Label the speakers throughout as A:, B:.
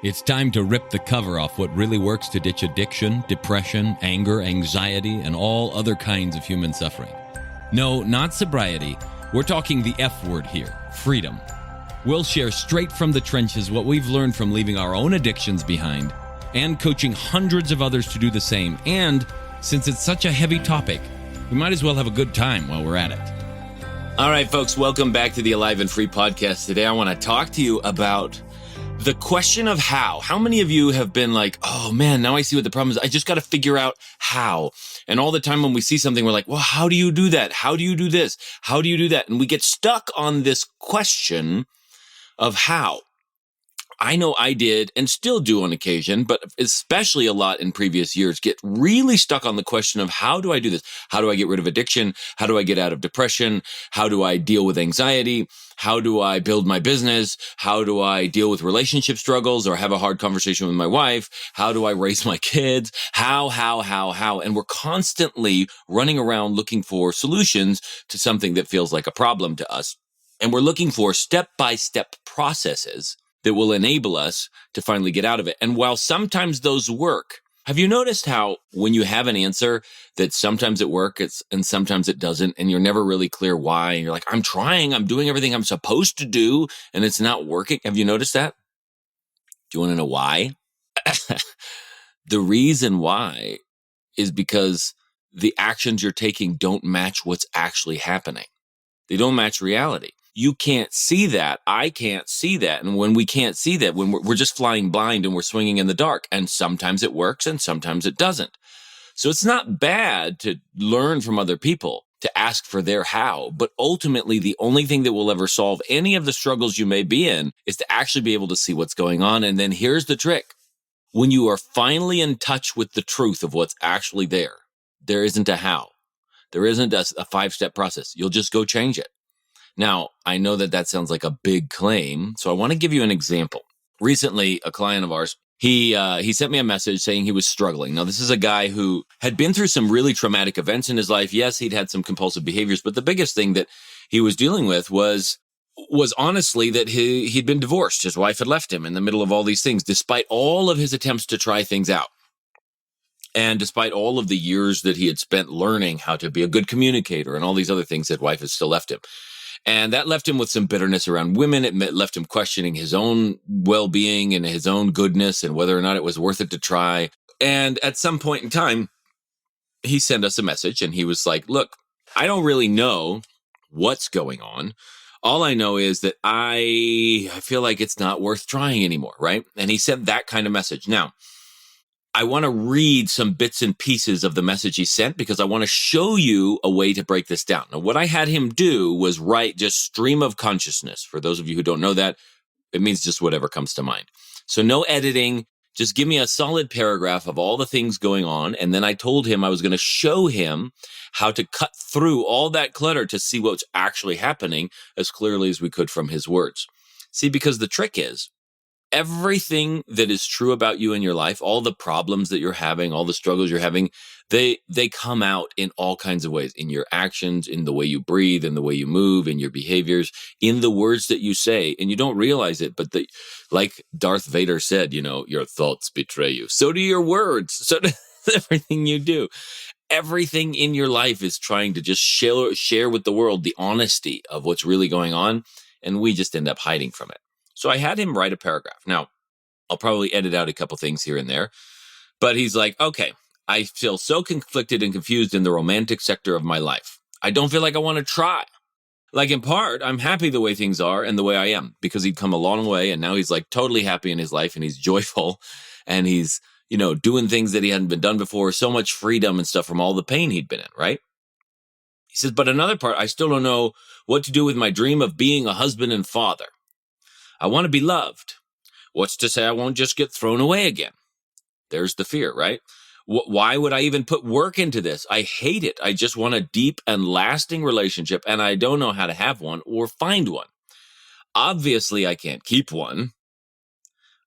A: It's time to rip the cover off what really works to ditch addiction, depression, anger, anxiety, and all other kinds of human suffering. No, not sobriety. We're talking the F word here, freedom. We'll share straight from the trenches what we've learned from leaving our own addictions behind and coaching hundreds of others to do the same. And since it's such a heavy topic, we might as well have a good time while we're at it. All right, folks, welcome back to the Alive and Free podcast. Today I want to talk to you about the question of how. How many of you have been like, oh man, now I see what the problem is. I just got to figure out how. And all the time when we see something, we're like, well, how do you do that? How do you do this? How do you do that? And we get stuck on this question of how. I know I did and still do on occasion, but especially a lot in previous years, get really stuck on the question of how do I do this? How do I get rid of addiction? How do I get out of depression? How do I deal with anxiety? How do I build my business? How do I deal with relationship struggles or have a hard conversation with my wife? How do I raise my kids? How? And we're constantly running around looking for solutions to something that feels like a problem to us. And we're looking for step-by-step processes that will enable us to finally get out of it. And while sometimes those work, have you noticed how when you have an answer that sometimes it works and sometimes it doesn't, and you're never really clear why, and you're like, I'm trying, I'm doing everything I'm supposed to do, and it's not working? Have you noticed that? Do you want to know why? The reason why is because the actions you're taking don't match what's actually happening. They don't match reality. You can't see that. I can't see that. And when we can't see that, when we're just flying blind and we're swinging in the dark, and sometimes it works and sometimes it doesn't. So it's not bad to learn from other people, to ask for their how. But ultimately, the only thing that will ever solve any of the struggles you may be in is to actually be able to see what's going on. And then here's the trick. When you are finally in touch with the truth of what's actually there, there isn't a how. There isn't a 5-step process. You'll just go change it. Now, I know that sounds like a big claim, so I want to give you an example. Recently, a client of ours, he sent me a message saying he was struggling. Now, this is a guy who had been through some really traumatic events in his life. Yes, he'd had some compulsive behaviors, but the biggest thing that he was dealing with was honestly that he'd been divorced. His wife had left him in the middle of all these things, despite all of his attempts to try things out. And despite all of the years that he had spent learning how to be a good communicator and all these other things, that wife had still left him. And that left him with some bitterness around women. It left him questioning his own well-being and his own goodness and whether or not it was worth it to try. And at some point in time, he sent us a message and he was like, look, I don't really know what's going on. All I know is that I feel like it's not worth trying anymore, right? And he sent that kind of message. Now, I want to read some bits and pieces of the message he sent because I want to show you a way to break this down. Now, what I had him do was write just stream of consciousness. For those of you who don't know that, it means just whatever comes to mind. So no editing, just give me a solid paragraph of all the things going on. And then I told him I was going to show him how to cut through all that clutter to see what's actually happening as clearly as we could from his words. See, because the trick is, everything that is true about you in your life, all the problems that you're having, all the struggles you're having, they come out in all kinds of ways, in your actions, in the way you breathe, in the way you move, in your behaviors, in the words that you say. And you don't realize it, but like Darth Vader said, your thoughts betray you. So do your words. So does everything you do. Everything in your life is trying to just share with the world the honesty of what's really going on. And we just end up hiding from it. So I had him write a paragraph. Now, I'll probably edit out a couple things here and there, but he's like, okay, I feel so conflicted and confused in the romantic sector of my life. I don't feel like I want to try. Like in part, I'm happy the way things are and the way I am because he'd come a long way and now he's like totally happy in his life and he's joyful and he's, doing things that he hadn't been done before, so much freedom and stuff from all the pain he'd been in, right? He says, but another part, I still don't know what to do with my dream of being a husband and father. I want to be loved. What's to say I won't just get thrown away again? There's the fear, right? Why would I even put work into this? I hate it. I just want a deep and lasting relationship, and I don't know how to have one or find one. Obviously, I can't keep one.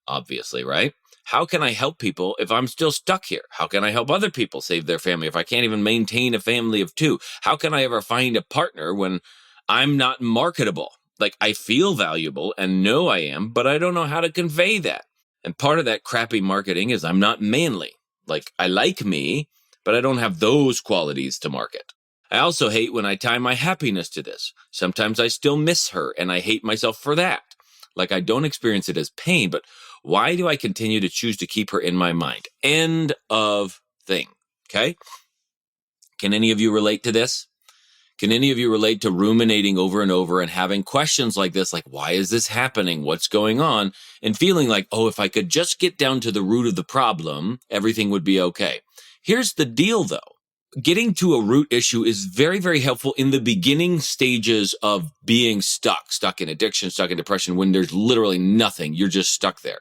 A: Obviously, right? How can I help people if I'm still stuck here? How can I help other people save their family if I can't even maintain a family of 2? How can I ever find a partner when I'm not marketable? Like, I feel valuable and know I am, but I don't know how to convey that. And part of that crappy marketing is I'm not manly. Like, I like me, but I don't have those qualities to market. I also hate when I tie my happiness to this. Sometimes I still miss her, and I hate myself for that. Like, I don't experience it as pain, but why do I continue to choose to keep her in my mind? End of thing. Okay? Can any of you relate to this? Can any of you relate to ruminating over and over and having questions like this, like, why is this happening? What's going on? And feeling like, oh, if I could just get down to the root of the problem, everything would be okay. Here's the deal, though. Getting to a root issue is very, very helpful in the beginning stages of being stuck in addiction, stuck in depression, when there's literally nothing. You're just stuck there.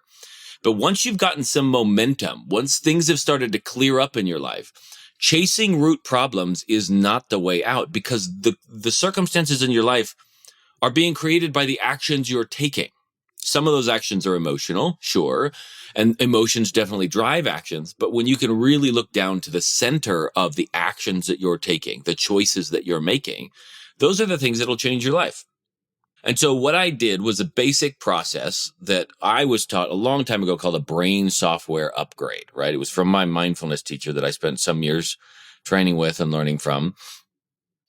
A: But once you've gotten some momentum, once things have started to clear up in your life, chasing root problems is not the way out, because the circumstances in your life are being created by the actions you're taking. Some of those actions are emotional, sure, and emotions definitely drive actions. But when you can really look down to the center of the actions that you're taking, the choices that you're making, those are the things that'll change your life. And so what I did was a basic process that I was taught a long time ago called a brain software upgrade, right? It was from my mindfulness teacher that I spent some years training with and learning from.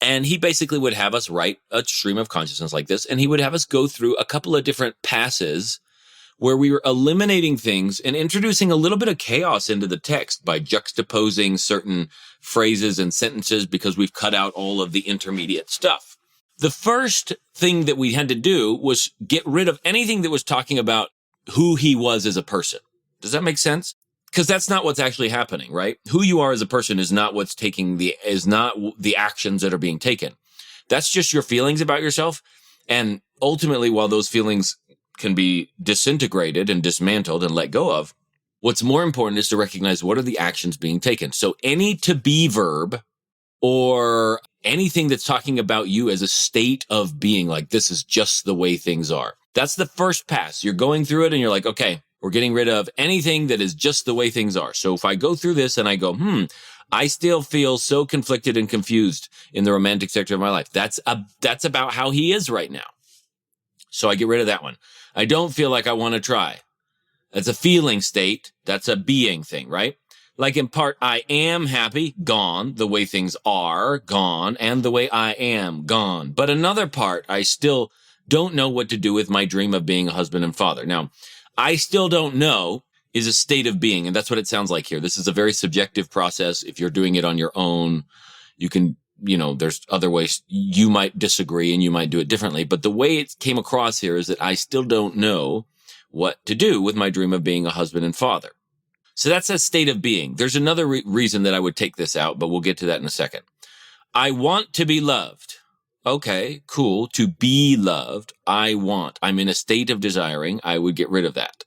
A: And he basically would have us write a stream of consciousness like this, and he would have us go through a couple of different passes where we were eliminating things and introducing a little bit of chaos into the text by juxtaposing certain phrases and sentences because we've cut out all of the intermediate stuff. The first thing that we had to do was get rid of anything that was talking about who he was as a person. Does that make sense? Because that's not what's actually happening, right? Who you are as a person is not is not the actions that are being taken. That's just your feelings about yourself. And ultimately, while those feelings can be disintegrated and dismantled and let go of, what's more important is to recognize what are the actions being taken. So any to be verb or anything that's talking about you as a state of being, like this is just the way things are. That's the first pass. You're going through it and you're like, okay, we're getting rid of anything that is just the way things are. So if I go through this and I go, I still feel so conflicted and confused in the romantic sector of my life. That's about how he is right now. So I get rid of that one. I don't feel like I want to try. That's a feeling state. That's a being thing, right? Like in part, I am happy, gone. The way things are, gone. And the way I am, gone. But another part, I still don't know what to do with my dream of being a husband and father. Now, I still don't know is a state of being. And that's what it sounds like here. This is a very subjective process. If you're doing it on your own, you can, there's other ways you might disagree and you might do it differently. But the way it came across here is that I still don't know what to do with my dream of being a husband and father. So that's a state of being. There's another reason that I would take this out, but we'll get to that in a second. I want to be loved. Okay, cool. To be loved, I'm in a state of desiring. I would get rid of that.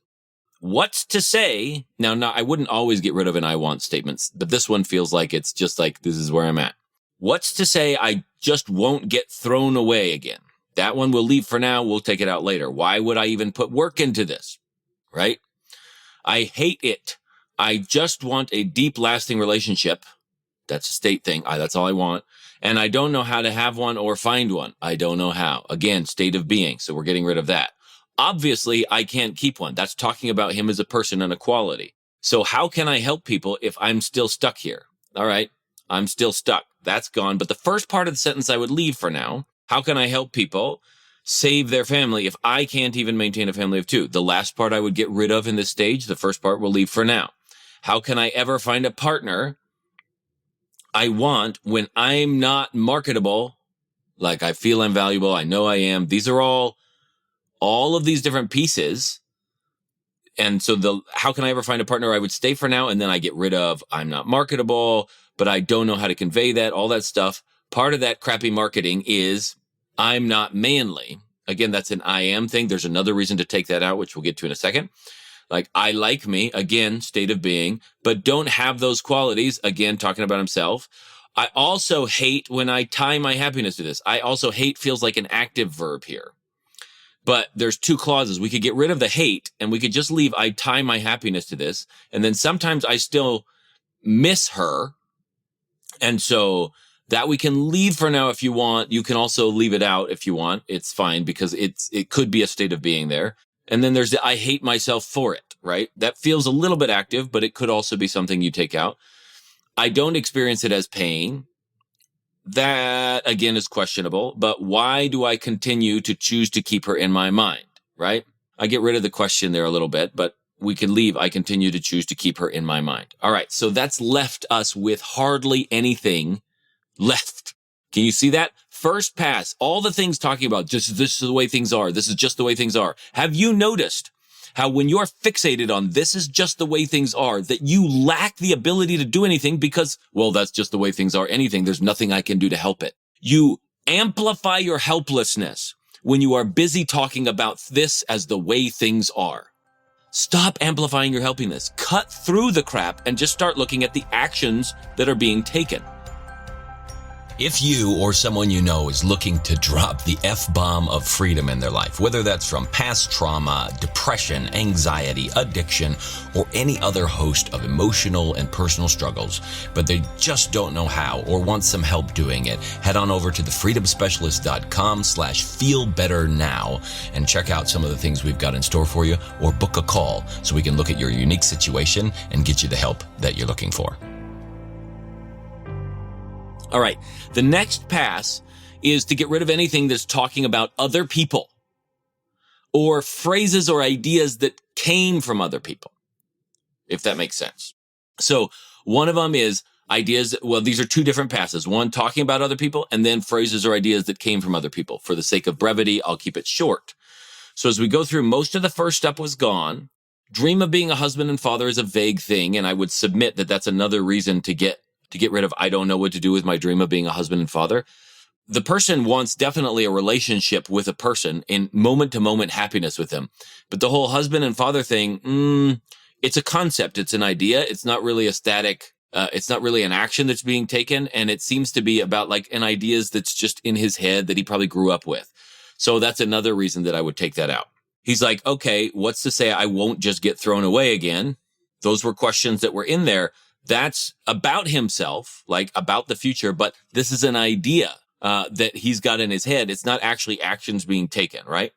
A: What's to say? Now, I wouldn't always get rid of an I want statements, but this one feels like it's just like, this is where I'm at. What's to say I just won't get thrown away again? That one we'll leave for now. We'll take it out later. Why would I even put work into this? Right? I hate it. I just want a deep, lasting relationship. That's a state thing. That's all I want. And I don't know how to have one or find one. I don't know how. Again, state of being. So we're getting rid of that. Obviously, I can't keep one. That's talking about him as a person and a quality. So how can I help people if I'm still stuck here? All right. I'm still stuck. That's gone. But the first part of the sentence I would leave for now. How can I help people save their family if I can't even maintain a family of two? The last part I would get rid of in this stage. The first part we'll leave for now. How can I ever find a partner I want when I'm not marketable? Like I feel I'm valuable. I know I am. These are all of these different pieces. And so how can I ever find a partner I would stay for now? And then I get rid of, I'm not marketable, but I don't know how to convey that, all that stuff. Part of that crappy marketing is I'm not manly. Again, that's an I am thing. There's another reason to take that out, which we'll get to in a second. Like, I like me, again, state of being, but don't have those qualities, again, talking about himself. I also hate when I tie my happiness to this. I also hate feels like an active verb here. But there's two clauses. We could get rid of the hate, and we could just leave I tie my happiness to this. And then sometimes I still miss her. And so that we can leave for now if you want. You can also leave it out if you want. It's fine because it could be a state of being there. And then there's the I hate myself for it, right? That feels a little bit active, but it could also be something you take out. I don't experience it as pain. That, again, is questionable. But why do I continue to choose to keep her in my mind, right? I get rid of the question there a little bit, but we can leave. I continue to choose to keep her in my mind. All right, so that's left us with hardly anything left. Can you see that? First pass, all the things talking about just this is the way things are. This is just the way things are. Have you noticed how when you're fixated on this is just the way things are, that you lack the ability to do anything because, well, that's just the way things are. Anything, there's nothing I can do to help it. You amplify your helplessness when you are busy talking about this as the way things are. Stop amplifying your helpiness. Cut through the crap and just start looking at the actions that are being taken. If you or someone you know is looking to drop the F-bomb of freedom in their life, whether that's from past trauma, depression, anxiety, addiction, or any other host of emotional and personal struggles, but they just don't know how or want some help doing it, head on over to thefreedomspecialist.com/feelbetternow and check out some of the things we've got in store for you, or book a call so we can look at your unique situation and get you the help that you're looking for. All right, the next pass is to get rid of anything that's talking about other people or phrases or ideas that came from other people, if that makes sense. So one of them is ideas, well, these are two different passes. One, talking about other people, and then phrases or ideas that came from other people. For the sake of brevity, I'll keep it short. So as we go through, most of the first step was gone. Dream of being a husband and father is a vague thing, and I would submit that that's another reason to get rid of I don't know what to do with my dream of being a husband and father. The person wants definitely a relationship with a person in moment-to-moment happiness with them. But the whole husband and father thing, it's a concept. It's an idea. It's not really a static, it's not really an action that's being taken. And it seems to be about like an ideas that's just in his head that he probably grew up with. So that's another reason that I would take that out. He's like, okay, what's to say I won't just get thrown away again? Those were questions that were in there. That's about himself, like about the future, but this is an idea that he's got in his head. It's not actually actions being taken, right?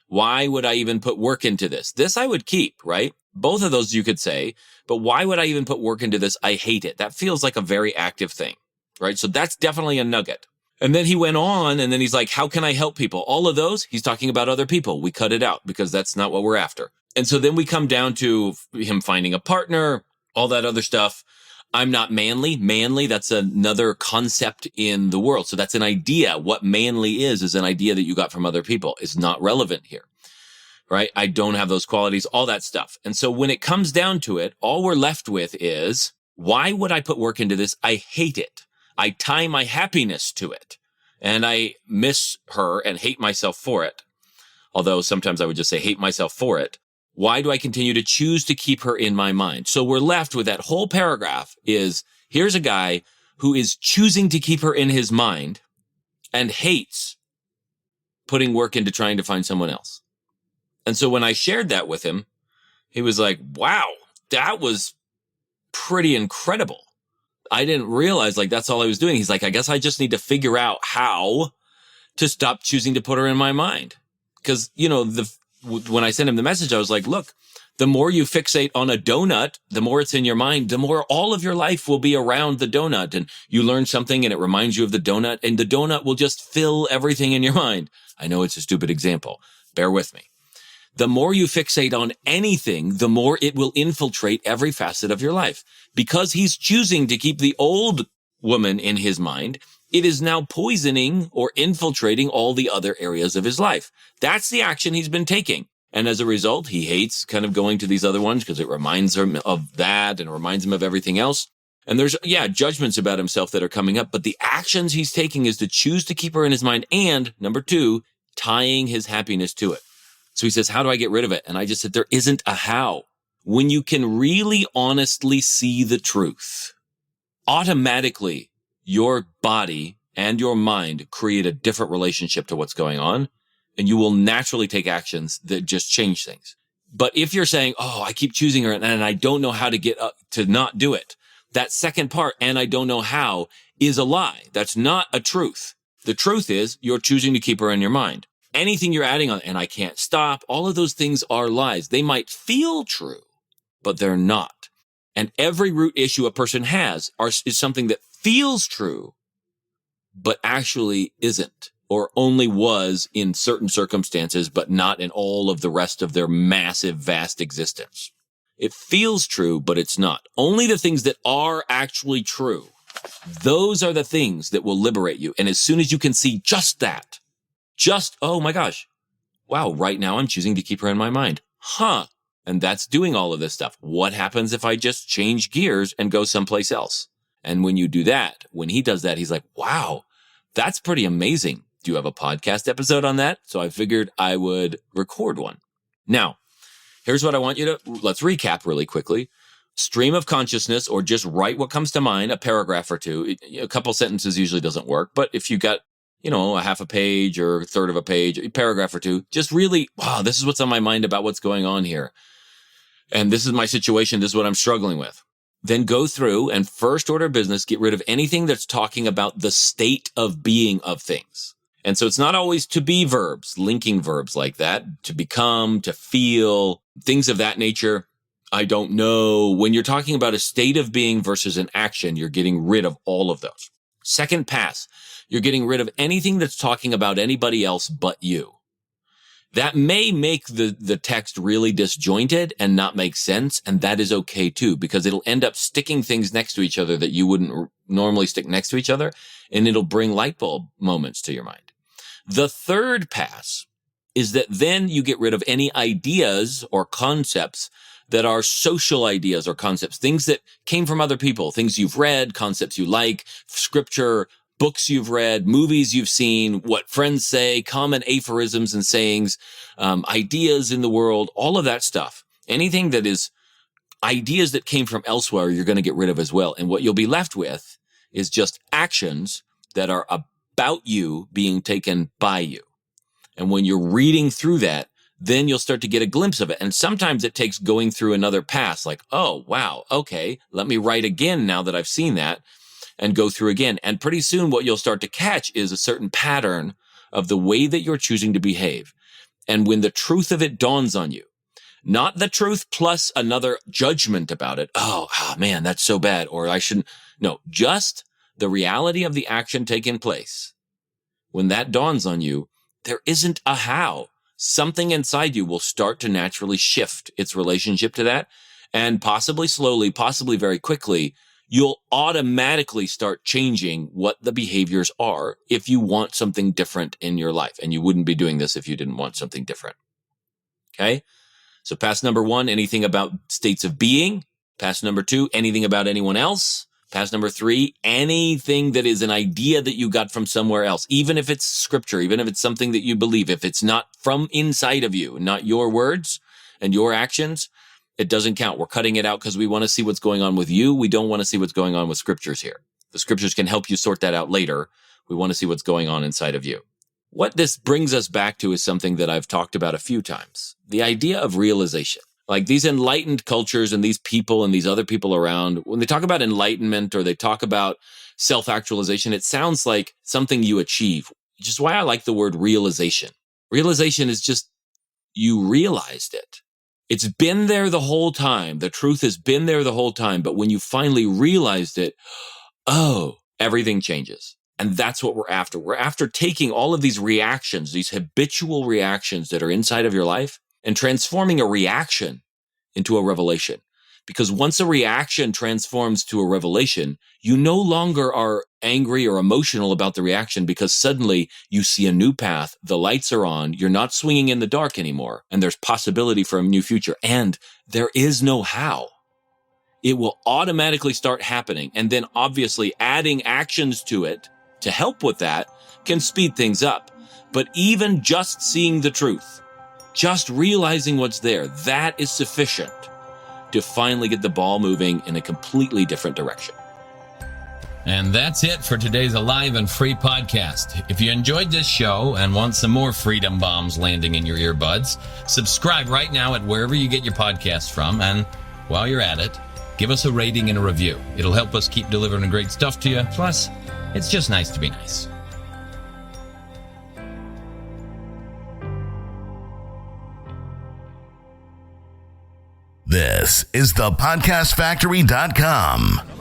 A: Why would I even put work into this? This I would keep, right? Both of those you could say, but why would I even put work into this? I hate it. That feels like a very active thing, right? So that's definitely a nugget. And then he went on and then he's like, how can I help people? All of those, he's talking about other people. We cut it out because that's not what we're after. And so then we come down to him finding a partner, all that other stuff. I'm not manly. Manly, that's another concept in the world. So that's an idea. What manly is an idea that you got from other people. It's not relevant here, right? I don't have those qualities, all that stuff. And so when it comes down to it, all we're left with is, why would I put work into this? I hate it. I tie my happiness to it. And I miss her and hate myself for it. Although sometimes I would just say hate myself for it. Why do I continue to choose to keep her in my mind? So we're left with that whole paragraph is, here's a guy who is choosing to keep her in his mind and hates putting work into trying to find someone else. And so when I shared that with him, he was like, wow, that was pretty incredible. I didn't realize like that's all I was doing. He's like, I guess I just need to figure out how to stop choosing to put her in my mind. Because, you know, when I sent him the message, I was like, look, the more you fixate on a donut, the more it's in your mind, the more all of your life will be around the donut. And you learn something and it reminds you of the donut, and the donut will just fill everything in your mind. I know it's a stupid example. Bear with me. The more you fixate on anything, the more it will infiltrate every facet of your life. Because he's choosing to keep the old woman in his mind, it is now poisoning or infiltrating all the other areas of his life. That's the action he's been taking. And as a result, he hates kind of going to these other ones because it reminds him of that and reminds him of everything else. And there's, judgments about himself that are coming up. But the actions he's taking is to choose to keep her in his mind. And number two, tying his happiness to it. So he says, how do I get rid of it? And I just said, there isn't a how. When you can really honestly see the truth, automatically your body and your mind create a different relationship to what's going on, and you will naturally take actions that just change things. But if you're saying, oh, I keep choosing her and I don't know how to get up to not do it, that second part, and I don't know how, is a lie. That's not a truth. The truth is you're choosing to keep her in your mind. Anything you're adding on, and I can't stop, all of those things are lies. They might feel true, but they're not. And every root issue a person has is something that feels true, but actually isn't, or only was in certain circumstances, but not in all of the rest of their massive, vast existence. It feels true, but it's not. Only the things that are actually true, those are the things that will liberate you. And as soon as you can see just that, oh my gosh, wow, right now I'm choosing to keep her in my mind. And that's doing all of this stuff. What happens if I just change gears and go someplace else? And when you do that, when he does that, he's like, wow, that's pretty amazing. Do you have a podcast episode on that? So I figured I would record one. Now, here's what I want you to, let's recap really quickly. Stream of consciousness, or just write what comes to mind, a paragraph or two. A couple sentences usually doesn't work, but if you got, a half a page or a third of a page, a paragraph or two, just really, wow, this is what's on my mind about what's going on here. And this is my situation. This is what I'm struggling with. Then go through and first order of business, get rid of anything that's talking about the state of being of things. And so it's not always to be verbs, linking verbs like that, to become, to feel, things of that nature. I don't know. When you're talking about a state of being versus an action, you're getting rid of all of those. Second pass, you're getting rid of anything that's talking about anybody else but you. That may make the text really disjointed and not make sense, and that is okay too, because it'll end up sticking things next to each other that you wouldn't normally stick next to each other, and it'll bring light bulb moments to your mind. The third pass is that then you get rid of any ideas or concepts that are social ideas or concepts, things that came from other people, things you've read, concepts you like, scripture, books you've read, movies you've seen, what friends say, common aphorisms and sayings, ideas in the world, all of that stuff. Anything that is ideas that came from elsewhere, you're going to get rid of as well. And what you'll be left with is just actions that are about you being taken by you. And when you're reading through that, then you'll start to get a glimpse of it. And sometimes it takes going through another pass, like, oh, wow, okay, let me write again now that I've seen that, and go through again. And pretty soon what you'll start to catch is a certain pattern of the way that you're choosing to behave. And when the truth of it dawns on you, not the truth plus another judgment about it, oh man, that's so bad, or I shouldn't, no, just the reality of the action taking place. When that dawns on you, there isn't a how. Something inside you will start to naturally shift its relationship to that, and possibly slowly, possibly very quickly, you'll automatically start changing what the behaviors are if you want something different in your life. And you wouldn't be doing this if you didn't want something different. Okay? So pass number 1, anything about states of being. Pass number 2, anything about anyone else. Pass number 3, anything that is an idea that you got from somewhere else, even if it's scripture, even if it's something that you believe, if it's not from inside of you, not your words and your actions, it doesn't count. We're cutting it out because we want to see what's going on with you. We don't want to see what's going on with scriptures here. The scriptures can help you sort that out later. We want to see what's going on inside of you. What this brings us back to is something that I've talked about a few times. The idea of realization. Like these enlightened cultures and these people and these other people around, when they talk about enlightenment or they talk about self-actualization, it sounds like something you achieve, which is why I like the word realization. Realization is just, you realized it. It's been there the whole time. The truth has been there the whole time. But when you finally realized it, oh, everything changes. And that's what we're after. We're after taking all of these reactions, these habitual reactions that are inside of your life, and transforming a reaction into a revelation. Because once a reaction transforms to a revelation, you no longer are angry or emotional about the reaction because suddenly you see a new path, the lights are on, you're not swinging in the dark anymore, and there's possibility for a new future. And there is no how. It will automatically start happening. And then obviously adding actions to it to help with that can speed things up. But even just seeing the truth, just realizing what's there, that is sufficient to finally get the ball moving in a completely different direction.
B: And that's it for today's Alive and Free podcast. If you enjoyed this show and want some more freedom bombs landing in your earbuds, subscribe right now at wherever you get your podcasts from. And while you're at it, give us a rating and a review. It'll help us keep delivering great stuff to you. Plus, it's just nice to be nice.
C: This is the podcastfactory.com.